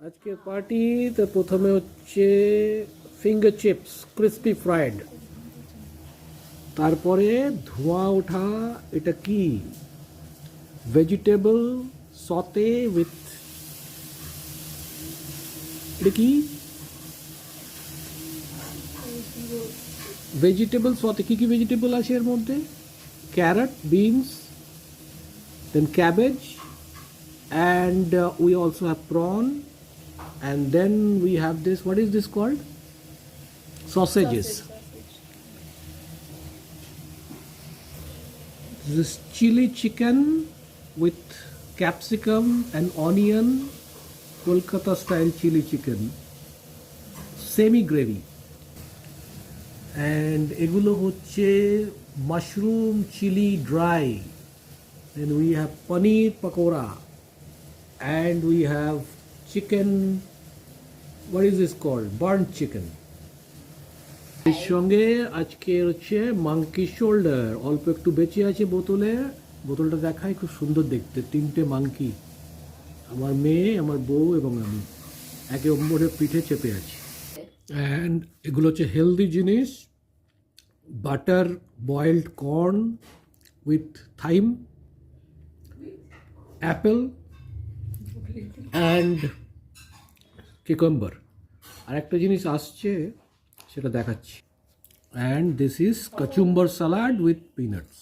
আজকের পার্টিতে প্রথমে হচ্ছে ফিঙ্গার চিপস ক্রিস্পি ফ্রাইড, তারপরে ধোঁয়া ওঠা এটা কি ভেজিটেবল সতে উইথ, এটা কি ভেজিটেবল সতে, কি কি ভেজিটেবল আছে এর মধ্যে? Carrot, beans, then cabbage, and we also have prawn, and then we have this, what is this called? Sausages. This is chili chicken with capsicum and onion, Kolkata style chili chicken, semi gravy, and এগুলো হচ্ছে mushroom chili dry, then we have paneer pakora, and we have chicken, what is this called, burnt chicken. এর সঙ্গে আজকে হচ্ছে monkey shoulder, অল্প একটু বেঁচে আছে বোতলে, বোতলটা দেখায়, খুব সুন্দর দেখতে, তিনটে মাংকি, আমার মেয়ে, আমার বউ এবং আমি একে অপরের পিঠে চেপে আছি। অ্যান্ড এগুলো হচ্ছে হেলদি জিনিস, butter boiled corn with thyme, apple and cucumber. আর একটা জিনিস আসছে সেটা দেখাচ্ছি, and this is kachumbar salad with peanuts.